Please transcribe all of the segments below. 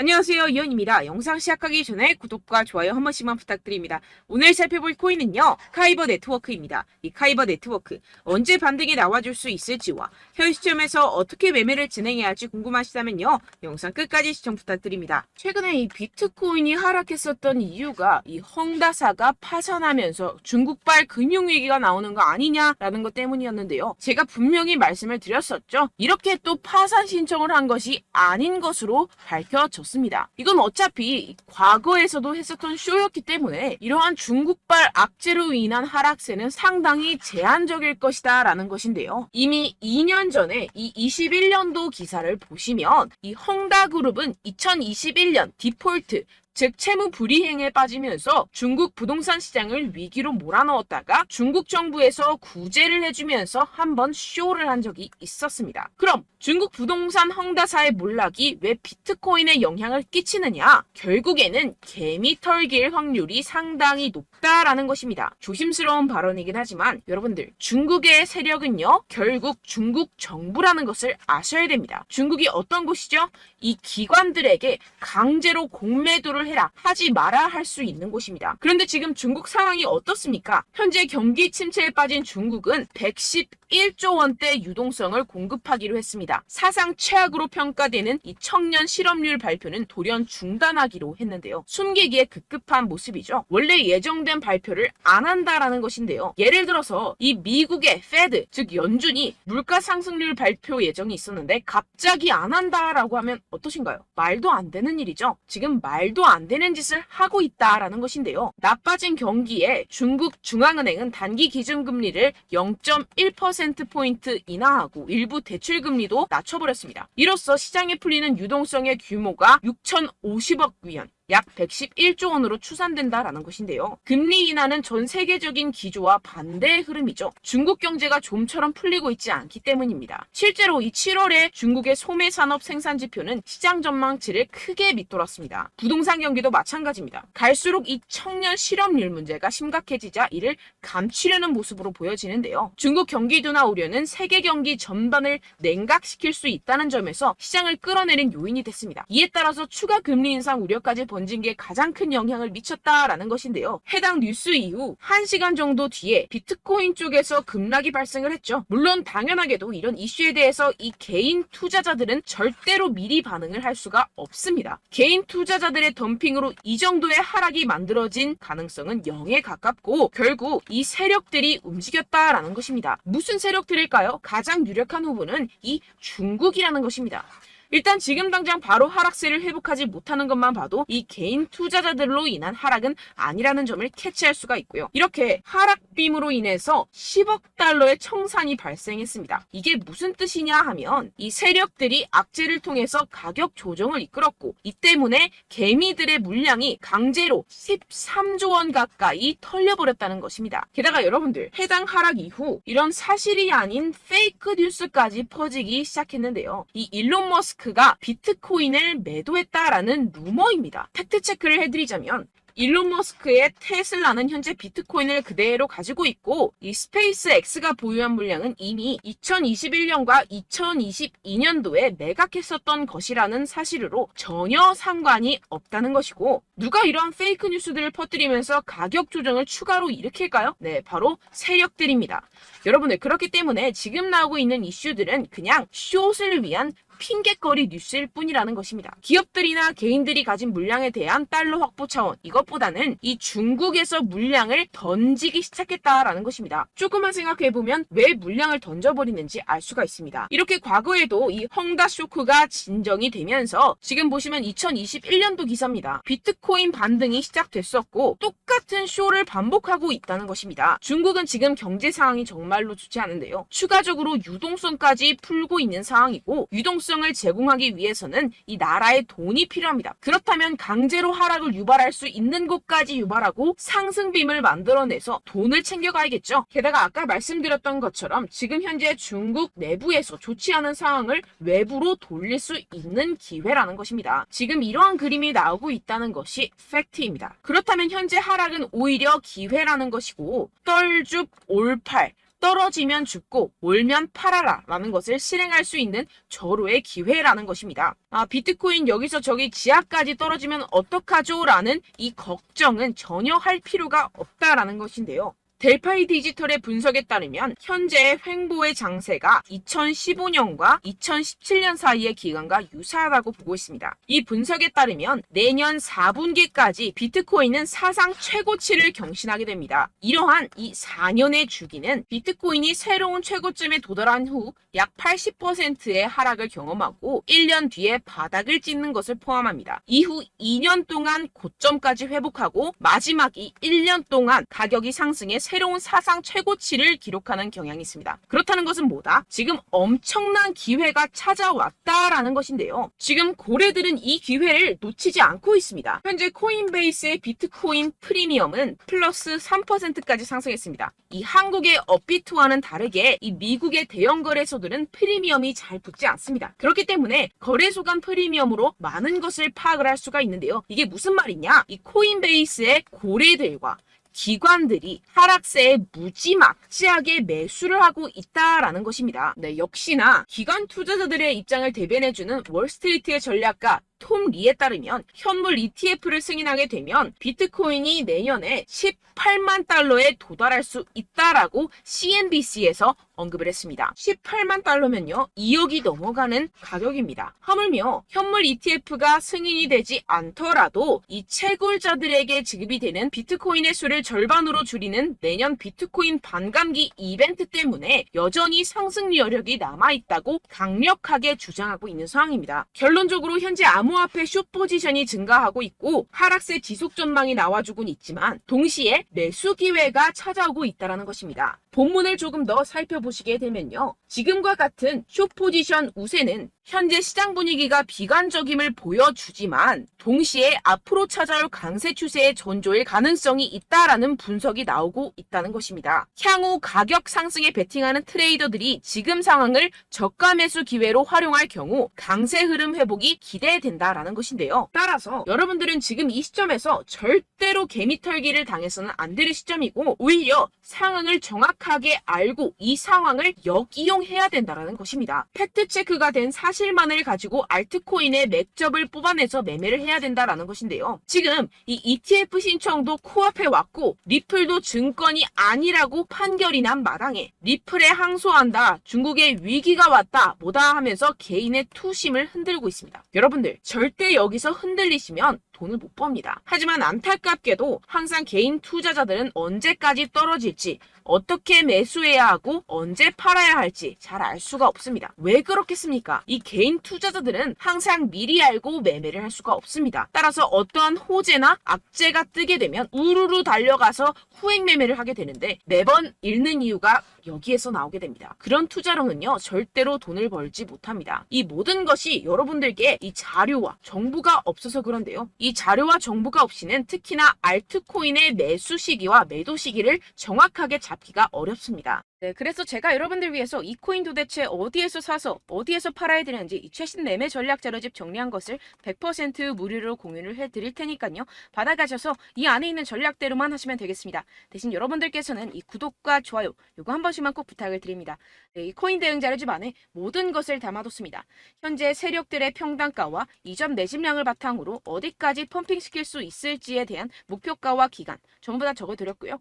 안녕하세요, 이현입니다. 영상 시작하기 전에 구독과 좋아요 한 번씩만 부탁드립니다. 오늘 살펴볼 코인은요, 카이버 네트워크입니다. 이 카이버 네트워크, 언제 반등이 나와줄 수 있을지와 현 시점에서 어떻게 매매를 진행해야 할지 궁금하시다면요, 영상 끝까지 시청 부탁드립니다. 최근에 이 비트코인이 하락했었던 이유가 이 헝다사가 파산하면서 중국발 금융위기가 나오는 거 아니냐라는 것 때문이었는데요. 제가 분명히 말씀을 드렸었죠. 이렇게 또 파산 신청을 한 것이 아닌 것으로 밝혀졌습니다. 이건 어차피 과거에서도 했었던 쇼였기 때문에 이러한 중국발 악재로 인한 하락세는 상당히 제한적일 것이다 라는 것인데요. 이미 2년 전에 이 21년도 기사를 보시면 이 헝다그룹은 2021년 디폴트 즉 채무 불이행에 빠지면서 중국 부동산 시장을 위기로 몰아넣었다가 중국 정부에서 구제를 해주면서 한번 쇼를 한 적이 있었습니다. 그럼 중국 부동산 헝다사의 몰락이 왜 비트코인에 영향을 끼치느냐? 결국에는 개미 털길 확률이 상당히 높다라는 것입니다. 조심스러운 발언이긴 하지만 여러분들, 중국의 세력은요, 결국 중국 정부라는 것을 아셔야 됩니다. 중국이 어떤 곳이죠? 이 기관들에게 강제로 공매도를 해라, 하지 마라 할 수 있는 곳입니다. 그런데 지금 중국 상황이 어떻습니까? 현재 경기 침체에 빠진 중국은 111조 원대 유동성을 공급하기로 했습니다. 사상 최악으로 평가되는 이 청년 실업률 발표는 돌연 중단하기로 했는데요. 숨기기에 급급한 모습이죠. 원래 예정된 발표를 안 한다라는 것인데요. 예를 들어서 이 미국의 페드, 즉 연준이 물가 상승률 발표 예정이 있었는데 갑자기 안 한다라고 하면 어떠신가요? 말도 안 되는 일이죠. 지금 말도 안 되는 짓을 하고 있다라는 것인데요. 나빠진 경기에 중국 중앙은행은 단기 기준금리를 0.1%포인트 인하하고 일부 대출금리도 낮춰버렸습니다. 이로써 시장에 풀리는 유동성의 규모가 6,050억 위안, 약 111조 원으로 추산된다라는 것인데요. 금리 인하는 전 세계적인 기조와 반대의 흐름이죠. 중국 경제가 좀처럼 풀리고 있지 않기 때문입니다. 실제로 이 7월에 중국의 소매 산업 생산 지표는 시장 전망치를 크게 밑돌았습니다. 부동산 경기도 마찬가지입니다. 갈수록 이 청년 실업률 문제가 심각해지자 이를 감추려는 모습으로 보여지는데요. 중국 경기 둔화 우려는 세계 경기 전반을 냉각시킬 수 있다는 점에서 시장을 끌어내린 요인이 됐습니다. 이에 따라서 추가 금리 인상 우려까지 번진 게 가장 큰 영향을 미쳤다라는 것인데요. 해당 뉴스 이후 1시간 정도 뒤에 비트코인 쪽에서 급락이 발생을 했죠. 물론 당연하게도 이런 이슈에 대해서 이 개인 투자자들은 절대로 미리 반응을 할 수가 없습니다. 개인 투자자들의 덤핑으로 이 정도의 하락이 만들어진 가능성은 0에 가깝고 결국 이 세력들이 움직였다라는 것입니다. 무슨 세력들일까요? 가장 유력한 후보는 이 중국이라는 것입니다. 일단 지금 당장 바로 하락세를 회복하지 못하는 것만 봐도 이 개인 투자자들로 인한 하락은 아니라는 점을 캐치할 수가 있고요. 이렇게 하락빔으로 인해서 10억 달러의 청산이 발생했습니다. 이게 무슨 뜻이냐 하면 이 세력들이 악재를 통해서 가격 조정을 이끌었고 이 때문에 개미들의 물량이 강제로 13조 원 가까이 털려버렸다는 것입니다. 게다가 여러분들, 해당 하락 이후 이런 사실이 아닌 페이크 뉴스까지 퍼지기 시작했는데요. 이 일론 머스크가 비트코인을 매도했다라는 루머입니다. 팩트체크를 해드리자면 일론 머스크의 테슬라는 현재 비트코인을 그대로 가지고 있고 이 스페이스 X가 보유한 물량은 이미 2021년과 2022년도에 매각했었던 것이라는 사실으로 전혀 상관이 없다는 것이고, 누가 이러한 페이크 뉴스들을 퍼뜨리면서 가격 조정을 추가로 일으킬까요? 네, 바로 세력들입니다. 여러분들, 그렇기 때문에 지금 나오고 있는 이슈들은 그냥 숏을 위한 핑계거리 뉴스일 뿐이라는 것입니다. 기업들이나 개인들이 가진 물량에 대한 달러 확보 차원, 이것보다는 이 중국에서 물량을 던지기 시작했다라는 것입니다. 조금만 생각해보면 왜 물량을 던져버리는지 알 수가 있습니다. 이렇게 과거에도 이 헝다 쇼크가 진정이 되면서 지금 보시면 2021년도 기사입니다. 비트코인 반등이 시작됐었고 똑같은 쇼를 반복하고 있다는 것입니다. 중국은 지금 경제 상황이 정말로 좋지 않은데요. 추가적으로 유동성까지 풀고 있는 상황이고, 유동성을 제공하기 위해서는 이 나라의 돈이 필요합니다. 그렇다면 강제로 하락을 유발할 수 있는 곳까지 유발하고 상승빔을 만들어내서 돈을 챙겨가야겠죠. 게다가 아까 말씀드렸던 것처럼 지금 현재 중국 내부에서 좋지 않은 상황을 외부로 돌릴 수 있는 기회라는 것입니다. 지금 이러한 그림이 나오고 있다는 것이 팩트입니다. 그렇다면 현재 하락은 오히려 기회라는 것이고, 떨줍 올팔, 떨어지면 죽고 올면 팔아라 라는 것을 실행할 수 있는 절호의 기회라는 것입니다. 비트코인 여기서 저기 지하까지 떨어지면 어떡하죠? 라는 이 걱정은 전혀 할 필요가 없다라는 것인데요. 델파이 디지털의 분석에 따르면 현재 횡보의 장세가 2015년과 2017년 사이의 기간과 유사하다고 보고 있습니다. 이 분석에 따르면 내년 4분기까지 비트코인은 사상 최고치를 경신하게 됩니다. 이러한 이 4년의 주기는 비트코인이 새로운 최고점에 도달한 후 약 80%의 하락을 경험하고 1년 뒤에 바닥을 찍는 것을 포함합니다. 이후 2년 동안 고점까지 회복하고 마지막 이 1년 동안 가격이 상승해 새로운 사상 최고치를 기록하는 경향이 있습니다. 그렇다는 것은 뭐다? 지금 엄청난 기회가 찾아왔다라는 것인데요. 지금 고래들은 이 기회를 놓치지 않고 있습니다. 현재 코인베이스의 비트코인 프리미엄은 플러스 3%까지 상승했습니다. 이 한국의 업비트와는 다르게 이 미국의 대형 거래소들은 프리미엄이 잘 붙지 않습니다. 그렇기 때문에 거래소 간 프리미엄으로 많은 것을 파악을 할 수가 있는데요. 이게 무슨 말이냐? 이 코인베이스의 고래들과 기관들이 하락세에 무지막지하게 매수를 하고 있다라는 것입니다. 네, 역시나 기관 투자자들의 입장을 대변해주는 월스트리트의 전략가 톰 리에 따르면 현물 ETF를 승인하게 되면 비트코인이 내년에 18만 달러에 도달할 수 있다라고 CNBC에서 언급을 했습니다. 18만 달러면요 2억이 넘어가는 가격입니다. 하물며 현물 ETF가 승인이 되지 않더라도 이 채굴자들에게 지급이 되는 비트코인의 수를 절반으로 줄이는 내년 비트코인 반감기 이벤트 때문에 여전히 상승 여력이 남아있다고 강력하게 주장하고 있는 상황입니다. 결론적으로 현재 암호화폐 숏 포지션이 증가하고 있고 하락세 지속 전망이 나와주곤 있지만 동시에 매수 기회가 찾아오고 있다는 것입니다. 본문을 조금 더 살펴보시게 되면요. 지금과 같은 숏 포지션 우세는 현재 시장 분위기가 비관적임을 보여주지만 동시에 앞으로 찾아올 강세 추세의 전조일 가능성이 있다라는 분석이 나오고 있다는 것입니다. 향후 가격 상승에 베팅하는 트레이더들이 지금 상황을 저가 매수 기회로 활용할 경우 강세 흐름 회복이 기대된다라는 것인데요. 따라서 여러분들은 지금 이 시점에서 절대로 개미털기를 당해서는 안 될 시점이고 오히려 상황을 정확하게 알고 이 상황을 역이용해야 된다라는 것입니다. 팩트체크가 된 사실만을 가지고 알트코인의 맥접을 뽑아내서 매매를 해야 된다라는 것인데요. 지금 이 ETF 신청도 코앞에 왔고 리플도 증권이 아니라고 판결이 난 마당에 리플에 항소한다, 중국의 위기가 왔다, 뭐다 하면서 개인의 투심을 흔들고 있습니다. 여러분들 절대 여기서 흔들리시면 돈을 못 법니다. 하지만 안타깝게도 항상 개인 투자자들은 언제까지 떨어질지, 어떻게 매수해야 하고 언제 팔아야 할지 잘 알 수가 없습니다. 왜 그렇겠습니까? 이 개인 투자자들은 항상 미리 알고 매매를 할 수가 없습니다. 따라서 어떠한 호재나 악재가 뜨게 되면 우르르 달려가서 후행 매매를 하게 되는데 매번 잃는 이유가 여기에서 나오게 됩니다. 그런 투자로는요 절대로 돈을 벌지 못합니다. 이 모든 것이 여러분들께 이 자료와 정보가 없어서 그런데요. 이 자료와 정보가 없이는 특히나 알트코인의 매수 시기와 매도 시기를 정확하게 잡기가 어렵습니다. 네, 그래서 제가 여러분들 위해서 이 코인 도대체 어디에서 사서 어디에서 팔아야 되는지 이 최신 매매 전략 자료집 정리한 것을 100% 무료로 공유를 해드릴 테니까요. 받아가셔서 이 안에 있는 전략대로만 하시면 되겠습니다. 대신 여러분들께서는 이 구독과 좋아요 요거 한 번씩만 꼭 부탁을 드립니다. 네, 이 코인 대응 자료집 안에 모든 것을 담아뒀습니다. 현재 세력들의 평단가와 이점 내집량을 바탕으로 어디까지 펌핑시킬 수 있을지에 대한 목표가와 기간 전부 다 적어드렸고요.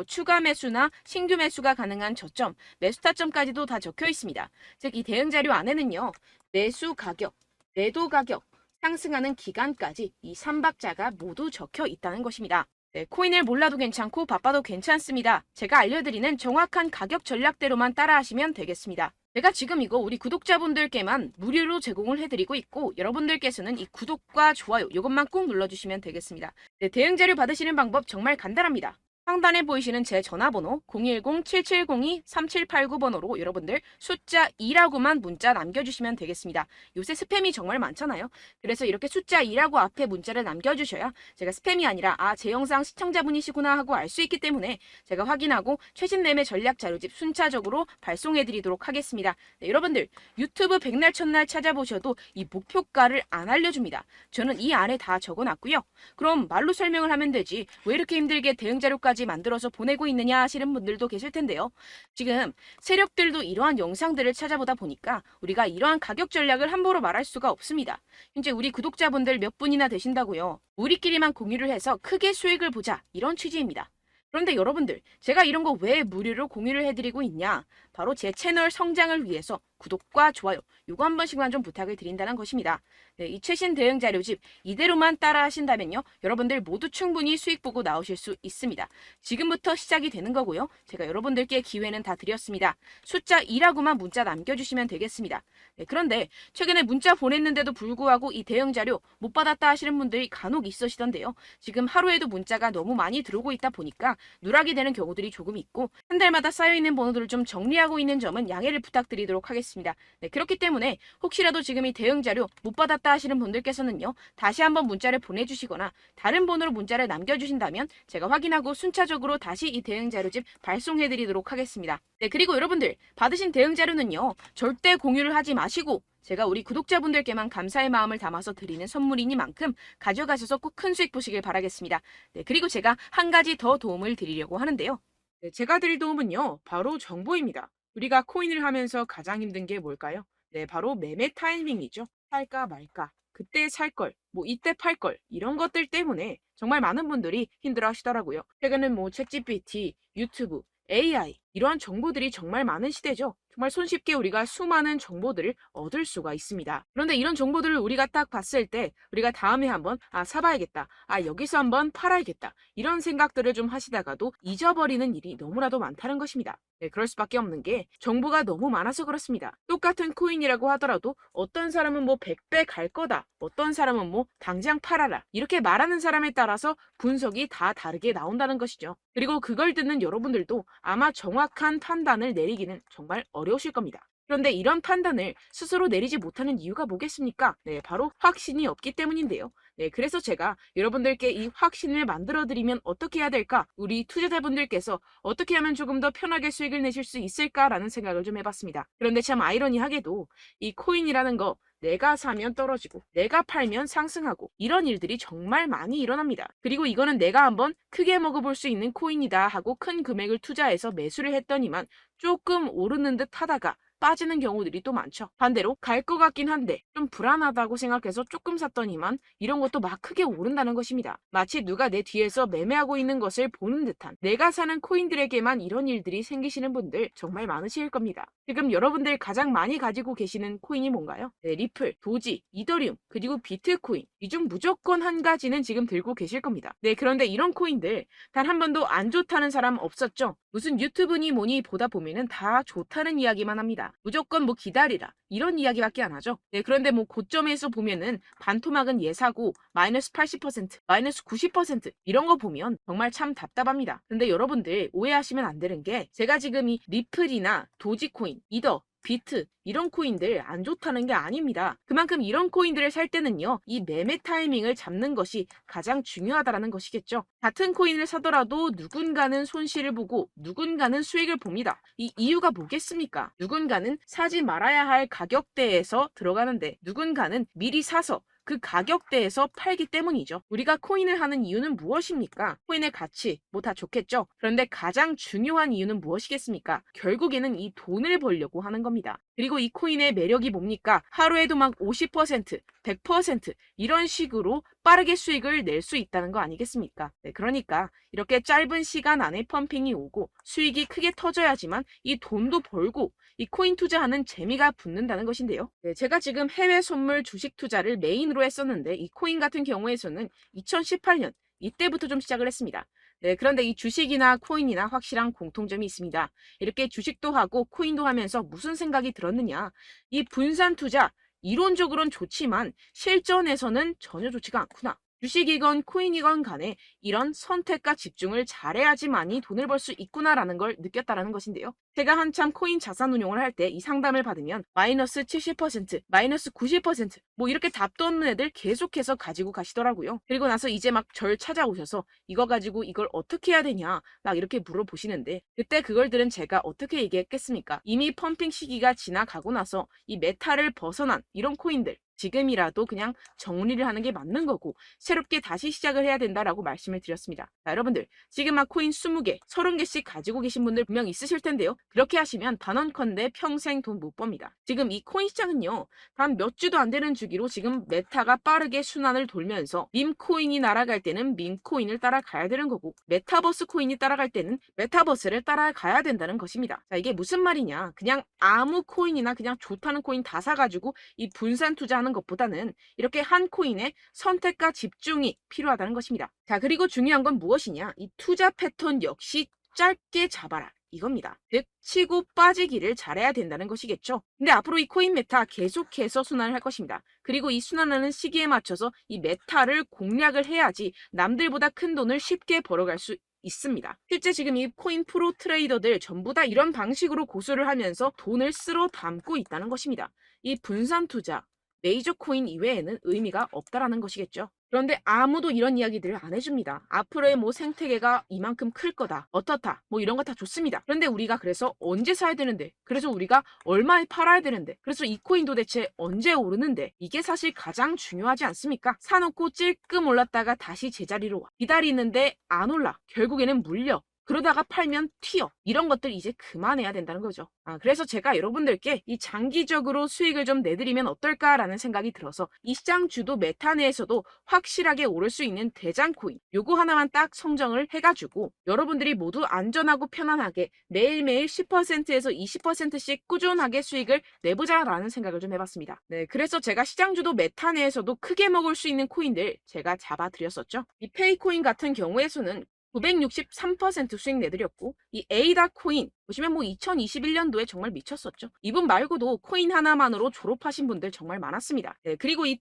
추가 매수나 신규 매수가 가능한 저점, 매수 타점까지도 다 적혀 있습니다. 즉 이 대응 자료 안에는요. 매수 가격, 매도 가격, 상승하는 기간까지 이 3박자가 모두 적혀 있다는 것입니다. 네, 코인을 몰라도 괜찮고 바빠도 괜찮습니다. 제가 알려드리는 정확한 가격 전략대로만 따라하시면 되겠습니다. 제가 지금 이거 우리 구독자분들께만 무료로 제공을 해드리고 있고 여러분들께서는 이 구독과 좋아요 이것만 꼭 눌러주시면 되겠습니다. 네, 대응 자료 받으시는 방법 정말 간단합니다. 상단에 보이시는 제 전화번호 010-7702-3789번호로 여러분들 숫자 2라고만 문자 남겨주시면 되겠습니다. 요새 스팸이 정말 많잖아요. 그래서 이렇게 숫자 2라고 앞에 문자를 남겨주셔야 제가 스팸이 아니라 제 영상 시청자분이시구나 하고 알 수 있기 때문에 제가 확인하고 최신 매매 전략 자료집 순차적으로 발송해드리도록 하겠습니다. 네, 여러분들 유튜브 백날 첫날 찾아보셔도 이 목표가를 안 알려줍니다. 저는 이 안에 다 적어놨고요. 그럼 말로 설명을 하면 되지 왜 이렇게 힘들게 대응 자료까지 영상까지 만들어서 보내고 있느냐 하시는 분들도 계실 텐데요. 지금 세력들도 이러한 영상들을 찾아보다 보니까 우리가 이러한 가격 전략을 함부로 말할 수가 없습니다. 현재 우리 구독자분들 몇 분이나 되신다고요. 우리끼리만 공유를 해서 크게 수익을 보자, 이런 취지입니다. 그런데 여러분들, 제가 이런 거 왜 무료로 공유를 해드리고 있냐? 바로 제 채널 성장을 위해서 구독과 좋아요, 요거 한 번씩만 좀 부탁을 드린다는 것입니다. 네, 이 최신 대응 자료집 이대로만 따라 하신다면요, 여러분들 모두 충분히 수익 보고 나오실 수 있습니다. 지금부터 시작이 되는 거고요. 제가 여러분들께 기회는 다 드렸습니다. 숫자 2라고만 문자 남겨주시면 되겠습니다. 네, 그런데 최근에 문자 보냈는데도 불구하고 이 대응 자료 못 받았다 하시는 분들이 간혹 있으시던데요. 지금 하루에도 문자가 너무 많이 들어오고 있다 보니까 누락이 되는 경우들이 조금 있고, 한 달마다 쌓여있는 번호들을 좀 정리하고 있는 점은 양해를 부탁드리도록 하겠습니다. 네, 그렇기 때문에 혹시라도 지금 이 대응 자료 못 받았다 하시는 분들께서는요, 다시 한번 문자를 보내주시거나 다른 번호로 문자를 남겨주신다면 제가 확인하고 순차적으로 다시 이 대응 자료집 발송해드리도록 하겠습니다. 네, 그리고 여러분들 받으신 대응 자료는요, 절대 공유를 하지 마시고 제가 우리 구독자분들께만 감사의 마음을 담아서 드리는 선물이니만큼 가져가셔서 꼭 큰 수익 보시길 바라겠습니다. 네, 그리고 제가 한 가지 더 도움을 드리려고 하는데요. 네, 제가 드릴 도움은요, 바로 정보입니다. 우리가 코인을 하면서 가장 힘든 게 뭘까요? 네, 바로 매매 타이밍이죠. 살까 말까, 그때 살 걸, 뭐 이때 팔 걸, 이런 것들 때문에 정말 많은 분들이 힘들어 하시더라고요. 최근엔 뭐 챗GPT, 유튜브, AI, 이러한 정보들이 정말 많은 시대죠. 정말 손쉽게 우리가 수많은 정보들을 얻을 수가 있습니다. 그런데 이런 정보들을 우리가 딱 봤을 때 우리가 다음에 한번 사봐야겠다, 여기서 한번 팔아야겠다, 이런 생각들을 좀 하시다가도 잊어버리는 일이 너무나도 많다는 것입니다. 네, 그럴 수밖에 없는 게 정보가 너무 많아서 그렇습니다. 똑같은 코인이라고 하더라도 어떤 사람은 뭐 100배 갈 거다, 어떤 사람은 뭐 당장 팔아라, 이렇게 말하는 사람에 따라서 분석이 다 다르게 나온다는 것이죠. 그리고 그걸 듣는 여러분들도 아마 정확한 판단을 내리기는 정말 어려우실 겁니다. 그런데 이런 판단을 스스로 내리지 못하는 이유가 뭐겠습니까? 네, 바로 확신이 없기 때문인데요. 네, 그래서 제가 여러분들께 이 확신을 만들어드리면 어떻게 해야 될까? 우리 투자자분들께서 어떻게 하면 조금 더 편하게 수익을 내실 수 있을까라는 생각을 좀 해봤습니다. 그런데 참 아이러니하게도 이 코인이라는 거, 내가 사면 떨어지고 내가 팔면 상승하고, 이런 일들이 정말 많이 일어납니다. 그리고 이거는 내가 한번 크게 먹어볼 수 있는 코인이다 하고 큰 금액을 투자해서 매수를 했더니만 조금 오르는 듯 하다가 빠지는 경우들이 또 많죠. 반대로 갈 것 같긴 한데 좀 불안하다고 생각해서 조금 샀더니만 이런 것도 막 크게 오른다는 것입니다. 마치 누가 내 뒤에서 매매하고 있는 것을 보는 듯한, 내가 사는 코인들에게만 이런 일들이 생기시는 분들 정말 많으실 겁니다. 지금 여러분들 가장 많이 가지고 계시는 코인이 뭔가요? 네, 리플, 도지, 이더리움, 그리고 비트코인, 이 중 무조건 한 가지는 지금 들고 계실 겁니다. 네, 그런데 이런 코인들 단 한 번도 안 좋다는 사람 없었죠? 무슨 유튜브니 뭐니 보다 보면은 다 좋다는 이야기만 합니다. 무조건 뭐 기다리라, 이런 이야기밖에 안 하죠. 네, 그런데 뭐 고점에서 보면은 반토막은 예사고 마이너스 80%, 마이너스 90% 이런 거 보면 정말 참 답답합니다. 근데 여러분들 오해하시면 안 되는 게, 제가 지금 이 리플이나 도지코인, 이더, 비트, 이런 코인들 안 좋다는 게 아닙니다. 그만큼 이런 코인들을 살 때는요, 이 매매 타이밍을 잡는 것이 가장 중요하다는 것이겠죠. 같은 코인을 사더라도 누군가는 손실을 보고 누군가는 수익을 봅니다. 이 이유가 뭐겠습니까? 누군가는 사지 말아야 할 가격대에서 들어가는데 누군가는 미리 사서 그 가격대에서 팔기 때문이죠. 우리가 코인을 하는 이유는 무엇입니까? 코인의 가치, 뭐 다 좋겠죠. 그런데 가장 중요한 이유는 무엇이겠습니까? 결국에는 이 돈을 벌려고 하는 겁니다. 그리고 이 코인의 매력이 뭡니까? 하루에도 막 50%, 100% 이런 식으로 빠르게 수익을 낼 수 있다는 거 아니겠습니까? 네, 그러니까 이렇게 짧은 시간 안에 펌핑이 오고 수익이 크게 터져야지만 이 돈도 벌고 이 코인 투자하는 재미가 붙는다는 것인데요. 네, 제가 지금 해외 선물 주식 투자를 메인으로 했었는데 이 코인 같은 경우에서는 2018년 이때부터 좀 시작을 했습니다. 네, 그런데 이 주식이나 코인이나 확실한 공통점이 있습니다. 이렇게 주식도 하고 코인도 하면서 무슨 생각이 들었느냐? 이 분산 투자, 이론적으로는 좋지만 실전에서는 전혀 좋지가 않구나. 주식이건 코인이건 간에 이런 선택과 집중을 잘해야지만이 돈을 벌 수 있구나라는 걸 느꼈다라는 것인데요. 제가 한참 코인 자산 운용을 할 때 이 상담을 받으면 마이너스 70%, 마이너스 90%, 뭐 이렇게 답도 없는 애들 계속해서 가지고 가시더라고요. 그리고 나서 이제 막 절 찾아오셔서 이거 가지고 이걸 어떻게 해야 되냐 막 이렇게 물어보시는데, 그때 그걸 들은 제가 어떻게 얘기했겠습니까? 이미 펌핑 시기가 지나가고 나서 이 메타를 벗어난 이런 코인들, 지금이라도 그냥 정리를 하는 게 맞는 거고 새롭게 다시 시작을 해야 된다라고 말씀을 드렸습니다. 자, 여러분들 지금 막 코인 20개, 30개씩 가지고 계신 분들 분명 있으실 텐데요. 그렇게 하시면 단언컨대 평생 돈 못 법니다. 지금 이 코인 시장은요. 단 몇 주도 안 되는 주기로 지금 메타가 빠르게 순환을 돌면서 밈코인이 날아갈 때는 밈코인을 따라가야 되는 거고 메타버스 코인이 따라갈 때는 메타버스를 따라가야 된다는 것입니다. 자, 이게 무슨 말이냐. 그냥 아무 코인이나 그냥 좋다는 코인 다 사가지고 이 분산 투자하는 것보다는 이렇게 한 코인에 선택과 집중이 필요하다는 것입니다. 자, 그리고 중요한 건 무엇이냐? 이 투자 패턴 역시 짧게 잡아라. 이겁니다. 즉 치고 빠지기를 잘해야 된다는 것이겠죠. 근데 앞으로 이 코인 메타 계속해서 순환을 할 것입니다. 그리고 이 순환하는 시기에 맞춰서 이 메타를 공략을 해야지 남들보다 큰 돈을 쉽게 벌어갈 수 있습니다. 실제 지금 이 코인 프로 트레이더들 전부 다 이런 방식으로 고수를 하면서 돈을 쓸어 담고 있다는 것입니다. 이 분산 투자, 메이저 코인 이외에는 의미가 없다라는 것이겠죠. 그런데 아무도 이런 이야기들을 안 해줍니다. 앞으로의 뭐 생태계가 이만큼 클 거다. 어떻다. 뭐 이런 거 다 좋습니다. 그런데 우리가 그래서 언제 사야 되는데? 그래서 우리가 얼마에 팔아야 되는데? 그래서 이 코인 도대체 언제 오르는데? 이게 사실 가장 중요하지 않습니까? 사놓고 찔끔 올랐다가 다시 제자리로 와. 기다리는데 안 올라. 결국에는 물려. 그러다가 팔면 튀어. 이런 것들 이제 그만해야 된다는 거죠. 그래서 제가 여러분들께 이 장기적으로 수익을 좀 내드리면 어떨까라는 생각이 들어서 이 시장 주도 메타 내에서도 확실하게 오를 수 있는 대장 코인 요거 하나만 딱 선정을 해가지고 여러분들이 모두 안전하고 편안하게 매일매일 10%에서 20%씩 꾸준하게 수익을 내보자라는 생각을 좀 해봤습니다. 네, 그래서 제가 시장 주도 메타 내에서도 크게 먹을 수 있는 코인들 제가 잡아드렸었죠. 이 페이코인 같은 경우에서는 963% 수익 내드렸고 이 에이다 코인 보시면 뭐 2021년도에 정말 미쳤었죠. 이분 말고도 코인 하나만으로 졸업하신 분들 정말 많았습니다. 네, 그리고 이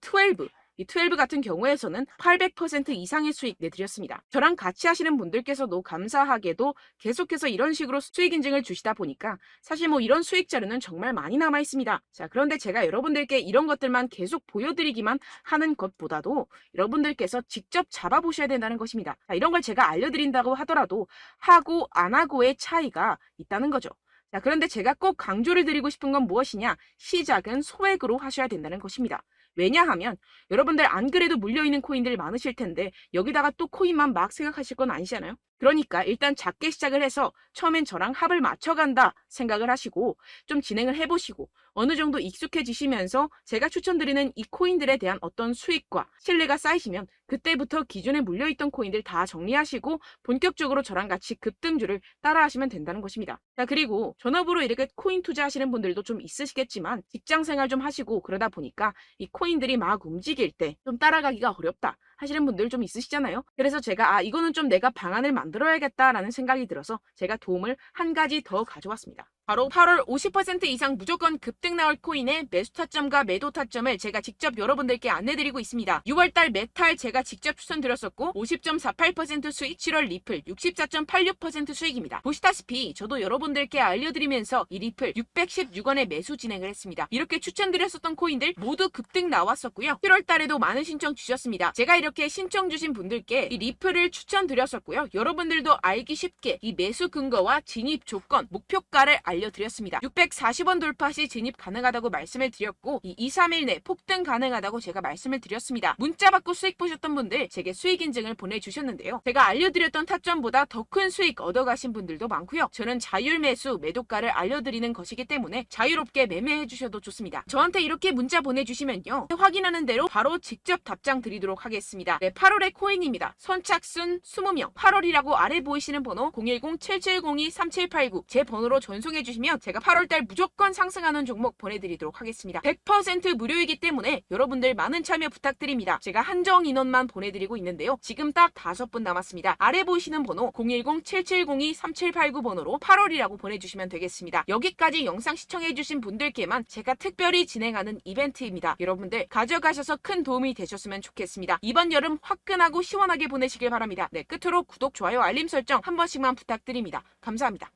12 같은 경우에서는 800% 이상의 수익 내드렸습니다. 저랑 같이 하시는 분들께서도 감사하게도 계속해서 이런 식으로 수익 인증을 주시다 보니까 사실 뭐 이런 수익 자료는 정말 많이 남아 있습니다. 자, 그런데 제가 여러분들께 이런 것들만 계속 보여드리기만 하는 것보다도 여러분들께서 직접 잡아보셔야 된다는 것입니다. 자, 이런 걸 제가 알려드린다고 하더라도 하고 안 하고의 차이가 있다는 거죠. 자, 그런데 제가 꼭 강조를 드리고 싶은 건 무엇이냐? 시작은 소액으로 하셔야 된다는 것입니다. 왜냐하면 여러분들 안 그래도 물려있는 코인들 많으실 텐데 여기다가 또 코인만 막 생각하실 건 아니잖아요. 그러니까 일단 작게 시작을 해서 처음엔 저랑 합을 맞춰간다 생각을 하시고 좀 진행을 해보시고 어느 정도 익숙해지시면서 제가 추천드리는 이 코인들에 대한 어떤 수익과 신뢰가 쌓이시면 그때부터 기존에 물려있던 코인들 다 정리하시고 본격적으로 저랑 같이 급등주를 따라하시면 된다는 것입니다. 자, 그리고 전업으로 이렇게 코인 투자하시는 분들도 좀 있으시겠지만 직장생활 좀 하시고 그러다 보니까 이 코인들이 막 움직일 때 좀 따라가기가 어렵다 하시는 분들 좀 있으시잖아요. 그래서 제가 이거는 좀 내가 방안을 만들어야겠다라는 생각이 들어서 제가 도움을 한 가지 더 가져왔습니다. 바로 8월 50% 이상 무조건 급등 나올 코인의 매수 타점과 매도 타점을 제가 직접 여러분들께 안내드리고 있습니다. 6월달 메탈 제가 직접 추천드렸었고 50.48% 수익, 7월 리플 64.86% 수익입니다. 보시다시피 저도 여러분들께 알려드리면서 이 리플 616원에 매수 진행을 했습니다. 이렇게 추천드렸었던 코인들 모두 급등 나왔었고요. 7월달에도 많은 신청 주셨습니다. 제가 이렇게 신청 주신 분들께 이 리플을 추천드렸었고요. 여러분들도 알기 쉽게 이 매수 근거와 진입 조건, 목표가를 알려드렸습니다. 640원 돌파 시 진입 가능하다고 말씀을 드렸고 이 2-3일 내 폭등 가능하다고 제가 말씀을 드렸습니다. 문자 받고 수익 보셨던 분들 제게 수익 인증을 보내주셨는데요. 제가 알려드렸던 타점보다 더 큰 수익 얻어가신 분들도 많고요. 저는 자율 매수 매도가를 알려드리는 것이기 때문에 자유롭게 매매해 주셔도 좋습니다. 저한테 이렇게 문자 보내주시면요. 확인하는 대로 바로 직접 답장 드리도록 하겠습니다. 네, 8월의 코인입니다. 선착순 20명 8월이라고 아래 보이시는 번호 010-7702-3789 제 번호로 전송해 주시면 제가 8월달 무조건 상승하는 종목 보내드리도록 하겠습니다. 100% 무료이기 때문에 여러분들 많은 참여 부탁드립니다. 제가 한정 인원만 보내드리고 있는데요. 지금 딱 5분 남았습니다. 아래 보이시는 번호 010-7702-3789 번호로 8월이라고 보내주시면 되겠습니다. 여기까지 영상 시청해주신 분들께만 제가 특별히 진행하는 이벤트입니다. 여러분들 가져가셔서 큰 도움이 되셨으면 좋겠습니다. 이번 여름 화끈하고 시원하게 보내시길 바랍니다. 네, 끝으로 구독, 좋아요, 알림 설정 한 번씩만 부탁드립니다. 감사합니다.